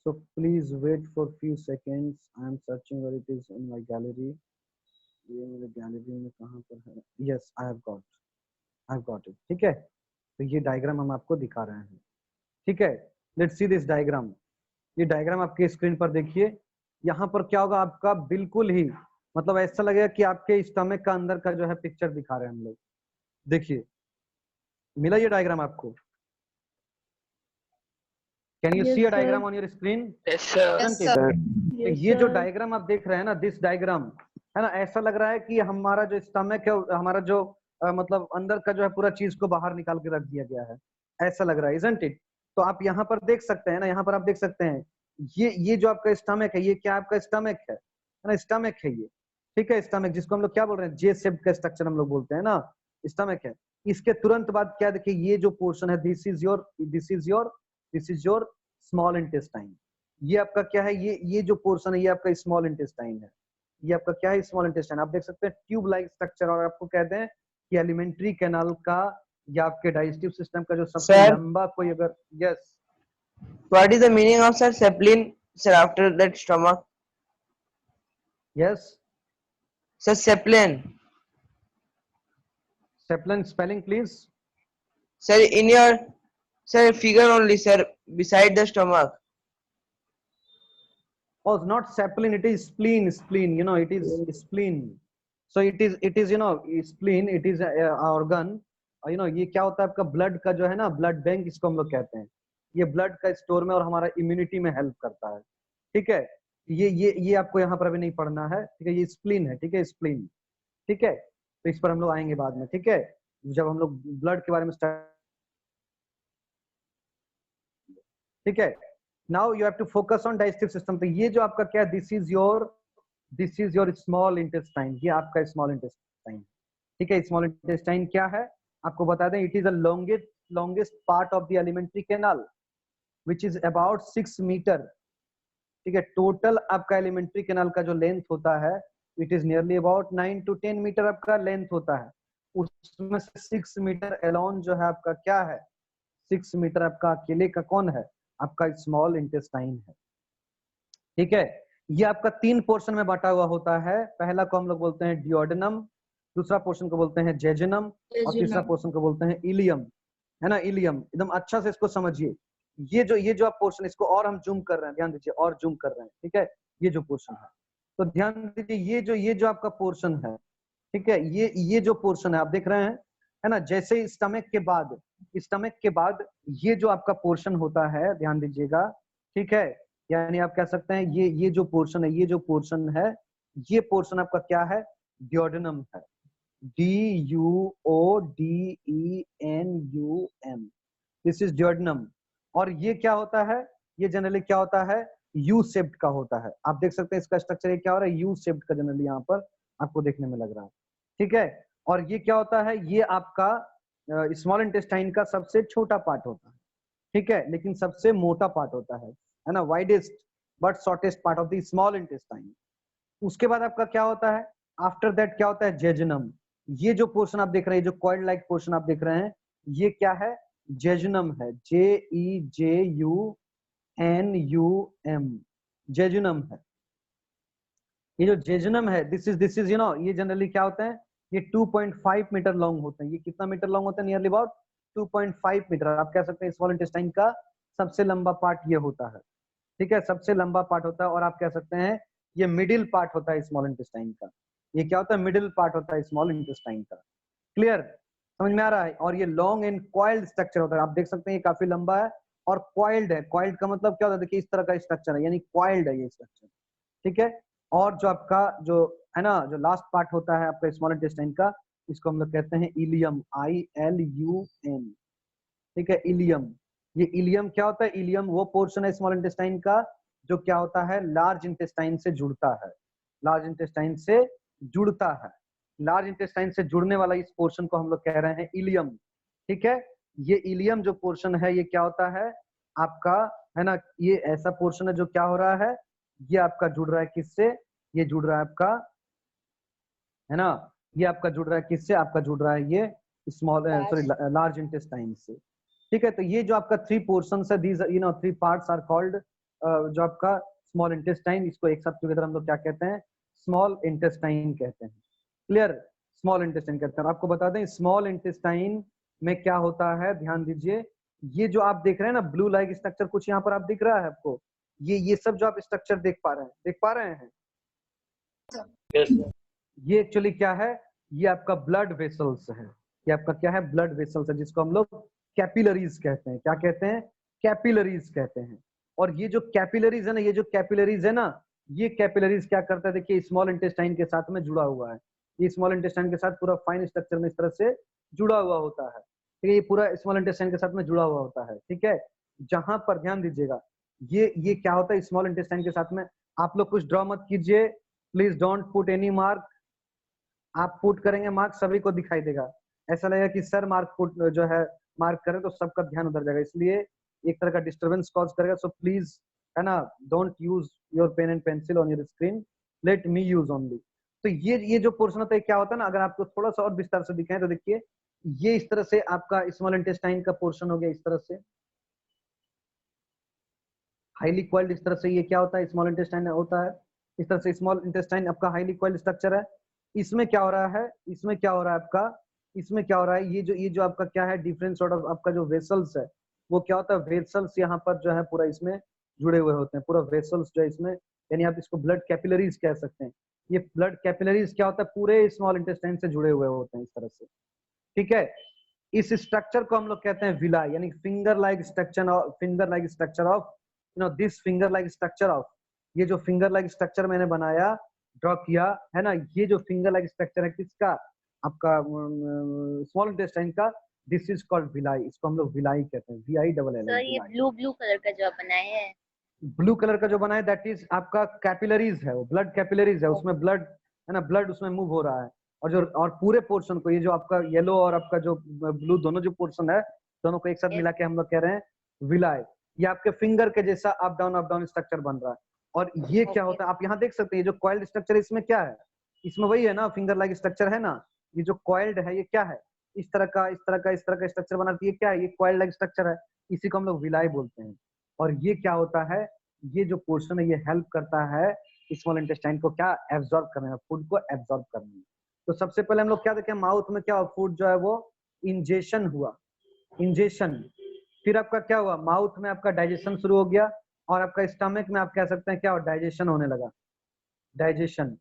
A: So please wait for few seconds. I am searching where it is in my gallery. ये मेरे gallery में कहाँ पर है? Yes, I have got it. ठीक है, तो ये डायग्राम हम आपको दिखा रहे हैं. ठीक है, लेट्स सी दिस डायग्राम. ये डायग्राम आपके स्क्रीन पर देखिए. यहाँ पर क्या होगा आपका, बिल्कुल ही मतलब ऐसा लगेगा कि आपके स्टमक का अंदर का जो है पिक्चर दिखा रहे हैं हम लोग. देखिए, मिला ये डायग्राम आपको? Can you see a diagram on your screen?
B: Yes, sir.
A: ये जो डायग्राम आप देख रहे हैं ना, दिस डायग्राम है ना, ऐसा लग रहा है कि हमारा जो स्टमक है, हमारा जो मतलब अंदर का जो है पूरा चीज को बाहर निकाल के रख दिया गया है, ऐसा लग रहा है, isn't it? तो आप यहाँ पर देख सकते हैं ना, यहाँ पर आप देख सकते हैं ये जो आपका स्टमक है, ये क्या आपका स्टमक है ना, स्टमक है ये. ठीक है, स्टमक जिसको हम लोग क्या बोल रहे हैं, जे शेप का स्ट्रक्चर हम लोग बोलते हैं ना, स्टमक है. इसके तुरंत बाद क्या देखिए, ये जो पोर्शन है, this is your small intestine. ये आपका क्या है, ये जो पोर्शन है ये आपका स्मॉल इंटेस्टाइन है. ये आपका क्या है, स्मॉल इंटेस्टाइन. आप देख सकते हैं ट्यूब लाइक स्ट्रक्चर, और आपको कहते हैं कि एलिमेंट्री कैनाल का या आपके डाइजेस्टिव सिस्टम का जो सबसे लंबा कोई अगर, yes,
D: What is the meaning of sir Zeppelin, sir, after that stomach?
A: Yes,
D: Sir Zeppelin.
A: Zeppelin spelling please.
D: Sir, in your sir figure only, sir, beside the stomach.
A: Oh, not sapling, it is spleen, you know, it is spleen. So it is you know, spleen, it is a organ. You know, ये क्या होता है आपका, blood का जो है ना, blood bank इसको हम लोग कहते हैं. ये ब्लड का स्टोर में और हमारा इम्यूनिटी में हेल्प करता है. ठीक है, ये आपको यहाँ पर अभी नहीं पढ़ना है. ठीक है, ये स्प्लीन है. ठीक है, स्प्लीन. ठीक है, तो इस पर हम लोग आएंगे बाद में. ठीक है, जब हम लोग ब्लड के बारे में ठीक है. Now you have to focus on digestive system. तो ये जो आपका क्या है, this is your small intestine. ये आपका स्मॉल इंटेस्टाइन. ठीक है, स्मॉल इंटेस्टाइन क्या है आपको बता दें, it is the longest part of the alimentary canal which is about 6 metre. ठीक है, टोटल आपका एलिमेंट्री कैनाल का जो लेंथ होता है, it is nearly about 9 to 10 metre आपका लेंथ होता है. उसमें से 6 मीटर अलोन जो है आपका क्या है, 6 मीटर आपका अकेले का कौन है, आपका स्मॉल इंटेस्टाइन है. ठीक है, ये आपका 3 पोर्शन में बांटा हुआ होता है. पहला को हम लोग बोलते हैं डियोडेनम, दूसरा पोर्शन को बोलते हैं जेजुनम, और तीसरा पोर्शन को बोलते हैं इलियम. है ना, इलियम. एकदम अच्छा से इसको समझिए. ये जो आप पोर्शन, इसको और हम जूम कर रहे हैं, ध्यान दीजिए, और जूम कर रहे हैं. ठीक है, ये जो पोर्शन है, तो ध्यान दीजिए, ये जो आपका पोर्शन है, ठीक है, ये जो पोर्शन है आप देख रहे हैं, है ना, जैसे स्टमक के बाद ये जो आपका पोर्शन होता है, ध्यान दीजिएगा. ठीक है, यानी आप कह सकते हैं ये जो पोर्शन है, ये पोर्शन आपका क्या है, डियोडेनम है. DUODENUM, this is duodenum. और ये क्या होता है, ये जनरली क्या होता है, यू शेप्ड का होता है. आप देख सकते हैं इसका स्ट्रक्चर ये क्या हो रहा है, यू शेप्ड का जनरली यहाँ पर आपको देखने में लग रहा है. ठीक है, और ये क्या होता है, ये आपका स्मॉल इंटेस्टाइन का सबसे छोटा पार्ट होता है. ठीक है, लेकिन सबसे मोटा पार्ट होता है ना, widest but shortest part of the small intestine. उसके बाद आपका क्या होता है, आफ्टर दैट क्या होता है, जेजुनम. ये जो पोर्शन आप देख रहे हैं, जो कॉइल लाइक पोर्शन आप देख रहे हैं, ये क्या है, जेजुनम है. JEJUNUM, जेजुनम है. ये जो जेजुनम है, दिस इज यू नो, ये जनरली क्या होता है, ये 2.5 मीटर लॉन्ग होते हैं. ये कितना मीटर लॉन्ग होता है, नियरली अबाउट 2.5 मीटर. आप कह सकते हैं स्मॉल इंटेस्टाइन का सबसे लंबा पार्ट ये होता है. ठीक है, सबसे लंबा पार्ट होता है, और आप कह सकते हैं ये मिडिल पार्ट होता है स्मॉल इंटेस्टाइन का. ये क्या होता है, मिडिल पार्ट होता है स्मॉल इंटेस्टाइन का. क्लियर, समझ में आ रहा है. और ये लॉन्ग एंड कॉइल्ड स्ट्रक्चर होता है. आप देख सकते हैं ये काफी लंबा है और कॉइल्ड है. कॉइल्ड का मतलब क्या होता है, देखिए इस तरह का स्ट्रक्चर है, यानी कॉइल्ड है ये स्ट्रक्चर. ठीक है, और जो आपका जो है ना जो लास्ट पार्ट होता है आपका स्मॉल इंटेस्टाइन का, इसको हम लोग कहते हैं इलियम, ILUM। ठीक है, इलियम। ये इलियम क्या होता है? इलियम वो पोर्शन है स्मॉल इंटेस्टाइन का जो क्या होता है, लार्ज इंटेस्टाइन से जुड़ता है, लार्ज इंटेस्टाइन से जुड़ता है। लार्ज इंटेस्टाइन से जुड़ने वाला इस पोर्शन को हम लोग कह रहे हैं इलियम। ठीक है, ये इलियम जो पोर्शन है ये क्या होता है आपका, है ना, ये ऐसा पोर्शन है जो क्या हो रहा है, ये आपका जुड़ रहा है किससे, ये जुड़ रहा है आपका, है ना, ये आपका जुड़ रहा है किससे, आपका जुड़ रहा है ये स्मॉल सॉरी लार्ज इंटेस्टाइन से। ठीक है, तो ये जो आपका 3 पोर्शंस है, दीज 3 पार्ट्स आर कॉल्ड, जो आपका स्मॉल इंटेस्टाइन, इसको एक साथ टुगेदर हम लोग क्या कहते हैं, स्मॉल इंटेस्टाइन कहते हैं। क्लियर, स्मॉल इंटेस्टाइन कहते हैं। आपको बता दें स्मॉल इंटेस्टाइन में क्या होता है, ध्यान दीजिए, ये जो आप देख रहे हैं ना ब्लू लाइक स्ट्रक्चर, कुछ यहाँ पर आप दिख रहा है आपको, ये सब जो आप स्ट्रक्चर देख पा रहे हैं, ये एक्चुअली क्या है, ये आपका ब्लड वेसल्स है, ये आपका क्या है, ब्लड वेसल्स है, जिसको हम लोग कैपिलरीज कहते हैं। क्या कहते हैं? कैपिलरीज कहते हैं। और ये जो कैपिलरीज है ना, ये जो कैपिलरीज है ना, ये कैपिलरीज क्या करता है, देखिए स्मॉल इंटेस्टाइन के साथ में जुड़ा हुआ है, ये स्मॉल इंटेस्टाइन के साथ पूरा फाइन स्ट्रक्चर में इस तरह से जुड़ा हुआ होता है। ठीक है, ये पूरा स्मॉल इंटेस्टाइन के साथ में जुड़ा हुआ होता है। ठीक है, जहां पर ध्यान दीजिएगा, ये क्या होता है स्मॉल इंटेस्टाइन के साथ में, आप लोग कुछ ड्रॉ मत कीजिए, please don't put any mark. आप पुट करेंगे मार्क सभी को दिखाई देगा, ऐसा लगेगा कि सर मार्क पुट जो है मार्क करें तो सबका ध्यान उधर जाएगा, इसलिए एक तरह का डिस्टरबेंस कॉज करेगा। सो प्लीज, है ना, don't use your pen and pencil on your screen, let me use only. तो ये जो पोर्शन होता है क्या होता है ना, अगर आपको थोड़ा सा और विस्तार से दिखाएं तो देखिए, ये इस तरह से आपका स्मॉल इंटेस्टाइन का पोर्शन हो गया, इस तरह से हाईली क्वाइल्ड, इस तरह से ये क्या होता है, स्मॉल इंटेस्टाइन होता है इस तरह से। स्मॉल इंटेस्टाइन आपका हाईली क्वाइल्ड स्ट्रक्चर है। इसमें क्या हो रहा है, इसमें क्या हो रहा है आपका, इसमें क्या हो रहा है, ये जो आपका क्या है, डिफरेंट सॉर्ट ऑफ आपका जो वेसल्स है, वो क्या होता है, वेसल्स यहाँ पर जो है पूरा इसमें जुड़े हुए होते हैं, पूरा वेसल्स जो है इसमें, यानी आप इसको ब्लड कैपिलरीज कह सकते हैं। ये ब्लड कैपिलरीज क्या होता है, पूरे स्मॉल इंटेस्टाइन से जुड़े हुए होते हैं इस तरह से। ठीक है, इस स्ट्रक्चर को हम लोग कहते हैं विलाई, यानी finger like structure of this finger like structure of, ये जो फिंगर लाइक स्ट्रक्चर मैंने बनाया, ड्रॉ किया है ना, ये जो फिंगर लाइक स्ट्रक्चर है किसका, आपका स्मॉल इंटेस्टाइन का, दिस इज कॉल्ड विलाई, इसको हम लोग विलाई कहते हैं, VILL।
C: सर ये ब्लू कलर का जो आप बनाए हैं,
A: ब्लू कलर का जो बना है दैट इज आपका कैपिलरीज है, वो ब्लड कैपिलरीज है, उसमें ब्लड है ना, ब्लड उसमें मूव हो रहा है। और पूरे पोर्शन को, ये जो आपका येलो और आपका जो ब्लू दोनों जो पोर्शन है, दोनों को एक साथ मिला के हम लोग कह रहे हैं विलाई। ये आपके फिंगर के जैसा अप डाउन स्ट्रक्चर बन रहा है। और ये क्या होता है, आप यहाँ देख सकते हैं, ये जो कॉइल्ड स्ट्रक्चर है इसमें क्या है, इसमें वही है ना, फिंगर लाइक स्ट्रक्चर है ना, ये जो कॉइल्ड है ये क्या है, इस तरह का स्ट्रक्चर बनाती है, क्या है, ये कॉइल्ड लाइक स्ट्रक्चर है, इसी को हम लोग विलाई बोलते हैं। और ये क्या होता है, ये जो पोर्शन है ये हेल्प करता है स्मॉल इंटेस्टाइन को क्या, एब्जॉर्ब करने में, फूड को एब्जॉर्ब करने में। तो सबसे पहले हम लोग क्या देखें, माउथ में क्या, फूड जो है वो इंजेशन हुआ, इंजेशन, फिर आपका क्या हुआ, माउथ में आपका डाइजेशन शुरू हो गया, और आपका स्टमक में आप कह सकते हैं क्या, डाइजेशन होने लगा, डाइजेशन।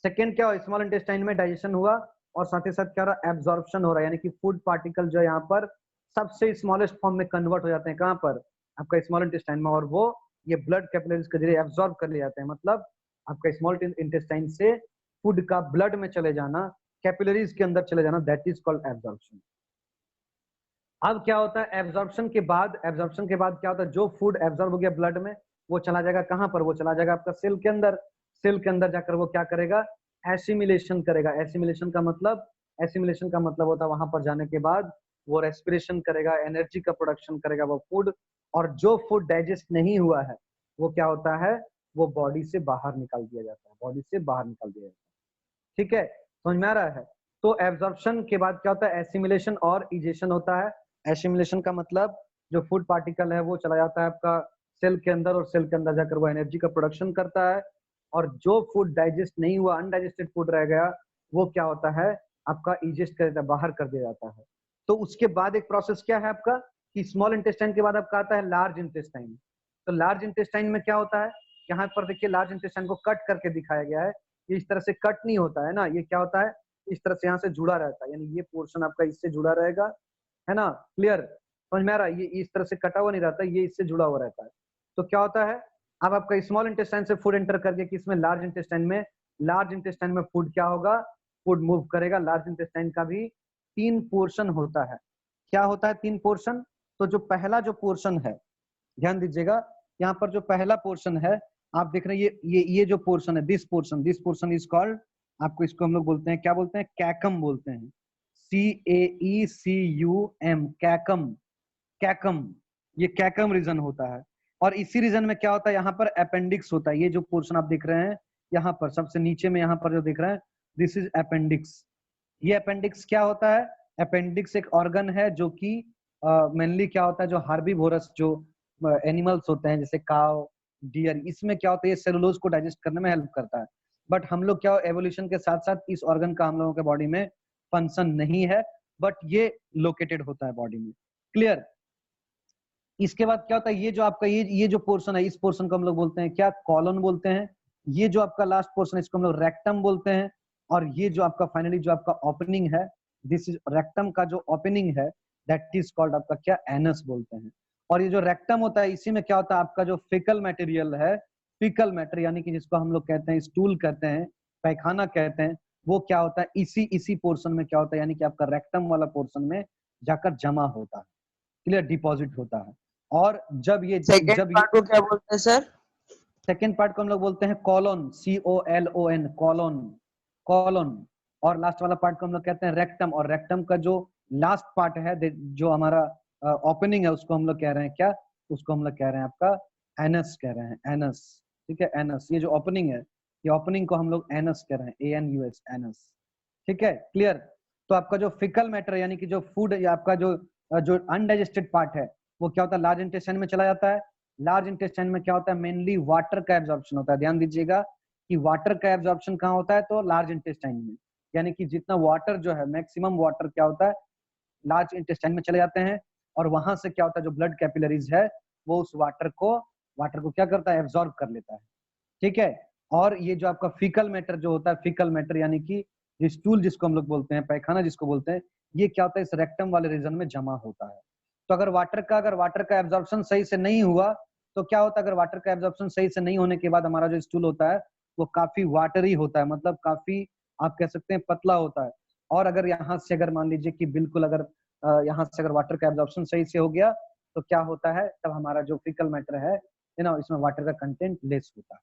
A: सेकेंड क्या हुआ, स्मॉल इंटेस्टाइन में डाइजेशन हुआ, और साथ ही साथ क्या हो रहा है, एब्जॉर्प्शन हो रहा है, यानी कि फूड पार्टिकल जो है यहाँ पर सबसे स्मॉलेस्ट फॉर्म में कन्वर्ट हो जाते हैं, कहाँ पर, आपका स्मॉल इंटेस्टाइन में, और वो ये ब्लड कैपिलरीज के जरिए एब्जॉर्ब कर ले जाते हैं। मतलब आपका स्मॉल इंटेस्टाइन से फूड का ब्लड में चले जाना, कैपिलरीज के अंदर चले जाना, दैट इज कॉल्ड एब्जॉर्प्शन। अब क्या होता है, एब्जॉर्प्शन के बाद क्या होता है, जो फूड एब्जॉर्ब हो गया ब्लड में, वो चला जाएगा कहाँ पर, वो चला जाएगा आपका सेल के अंदर। सेल के अंदर जाकर वो क्या करेगा, एसिमिलेशन करेगा। एसिमिलेशन का मतलब होता है वहां पर जाने के बाद वो रेस्पिरेशन करेगा, एनर्जी का प्रोडक्शन करेगा वो फूड, और जो फूड डाइजेस्ट नहीं हुआ है वो क्या होता है, वो बॉडी से बाहर निकाल दिया जाता है, ठीक है, समझ में आ रहा है। तो एब्जॉर्प्शन के बाद क्या होता है, एसिमिलेशन और इजेशन होता है। एसिमिलेशन का मतलब जो फूड पार्टिकल है वो चला जाता है आपका सेल के अंदर, और सेल के अंदर जाकर वो एनर्जी का प्रोडक्शन करता है, और जो फूड डाइजेस्ट नहीं हुआ, अनडाइजेस्टेड फूड रह गया, वो क्या होता है, आपका इजेस्ट कर देता है, बाहर कर दिया जाता है। तो उसके बाद एक प्रोसेस क्या है आपका, कि स्मॉल इंटेस्टाइन के बाद आपका आता है लार्ज इंटेस्टाइन। तो लार्ज इंटेस्टाइन में क्या होता है, यहाँ पर देखिए लार्ज इंटेस्टाइन को कट करके दिखाया गया है, ये इस तरह से कट नहीं होता है ना, ये क्या होता है, इस तरह से यहाँ से जुड़ा रहता है, यानी ये पोर्शन आपका इससे जुड़ा रहेगा, है ना, क्लियर, समझ में आ रहा है, ये इस तरह से कटा हुआ नहीं रहता, ये इससे जुड़ा हुआ रहता है। तो क्या होता है, अब आपका स्मॉल इंटेस्टाइन से फूड एंटर करके किसमें, लार्ज इंटेस्टाइन में फूड क्या होगा, फूड मूव करेगा। लार्ज इंटेस्टाइन का भी 3 पोर्शन होता है। क्या होता है 3 पोर्शन? तो जो पहला जो पोर्शन है, ध्यान दीजिएगा, यहाँ पर जो पहला पोर्शन है आप देख रहे हैं, ये जो पोर्शन है, दिस पोर्शन इज कॉल्ड, आपको इसको हम लोग बोलते हैं, क्या बोलते हैं, कैकम बोलते हैं, CAECUM, कैकम। कैकम, ये कैकम रीजन होता है। और इसी रीजन में क्या होता है, यहाँ पर अपेंडिक्स होता है। ये जो पोर्शन आप देख रहे हैं यहाँ पर सबसे नीचे में, यहाँ पर जो देख रहे हैं, दिस इज अपेंडिक्स। ये अपेंडिक्स क्या होता है, अपेंडिक्स एक ऑर्गन है जो कि मेनली क्या होता है, जो हार्बीवोरस जो एनिमल्स होते हैं जैसे काव, डियर, इसमें क्या होता है, ये सेलुलोज को डाइजेस्ट करने में हेल्प करता है। बट हम लोग क्या, एवोल्यूशन के साथ साथ इस ऑर्गन का हम लोगों के बॉडी में फंक्शन नहीं है, बट ये लोकेटेड होता है बॉडी में। क्लियर? इसके बाद क्या होता है, ये जो आपका ये जो पोर्शन है, इस पोर्शन को हम लोग बोलते हैं क्या, कॉलन बोलते हैं। ये जो आपका लास्ट पोर्शन है इसको हम लोग रेक्टम बोलते हैं। और ये जो आपका फाइनली जो आपका ओपनिंग है, दिस इज रेक्टम का जो ओपनिंग है, दैट इज कॉल्ड आपका क्या, एनस बोलते हैं। और ये जो रेक्टम होता है, इसी में क्या होता है, आपका जो फीकल मटेरियल है, फीकल मैटर यानी कि जिसको हम लोग कहते हैं स्टूल कहते हैं, पैखाना कहते हैं, वो क्या होता है, इसी पोर्शन में क्या होता है, यानी कि आपका रेक्टम वाला पोर्शन में जाकर जमा होता है। क्लियर? डिपॉजिट होता है। और जब ये
D: सेकंड पार्ट को क्या बोलते हैं सर?
A: सेकेंड पार्ट को हम लोग बोलते हैं कॉलोन, COLON, कॉलोन। और लास्ट वाला पार्ट को हम लोग कहते हैं रेक्टम। और रेक्टम का जो लास्ट पार्ट है, जो हमारा ओपनिंग है, उसको हम लोग कह रहे हैं क्या, उसको हम लोग कह रहे हैं आपका एनस कह रहे हैं, एनस। ठीक है, एनस। ये जो ओपनिंग है, ये ओपनिंग को हम लोग एनस कह रहे हैं, ANUS, एनस। ठीक है, क्लियर? तो आपका जो फिकल मैटर यानी कि जो फूड या आपका जो अनडाइजेस्टेड पार्ट है, वो क्या होता है, लार्ज इंटेस्टाइन में चला जाता है। लार्ज इंटेस्टाइन में क्या होता है, मेनली वाटर का एब्जॉर्प्शन होता है। ध्यान दीजिएगा कि वाटर का एब्जॉर्प्शन कहाँ होता है, तो लार्ज इंटेस्टाइन में। यानी कि जितना वाटर जो है, मैक्सिमम वाटर क्या होता है, लार्ज इंटेस्टाइन में चले जाते हैं। और वहां से क्या होता है, जो ब्लड कैपिलरीज है, वो उस वाटर को क्या करता है, एब्जॉर्ब कर लेता है। ठीक है। और ये जो आपका फीकल मैटर जो होता है, फीकल मैटर यानी कि स्टूल जिसको हम लोग बोलते हैं, पैखाना जिसको बोलते हैं, ये क्या होता है, इस रेक्टम वाले रीजन में जमा होता है। तो अगर वाटर का एब्जॉर्प्शन सही से नहीं हुआ तो क्या होता है, अगर वाटर का एब्जॉर्प्शन सही से नहीं होने के बाद हमारा जो स्टूल होता है वो काफी वाटरी होता है, मतलब काफी आप कह सकते हैं पतला होता है। और अगर यहाँ से अगर मान लीजिए कि बिल्कुल अगर यहाँ से अगर वाटर का एब्जॉर्प्शन सही से हो गया तो क्या होता है, तब हमारा जो फीकल मैटर है ना, इसमें वाटर का कंटेंट लेस होता है।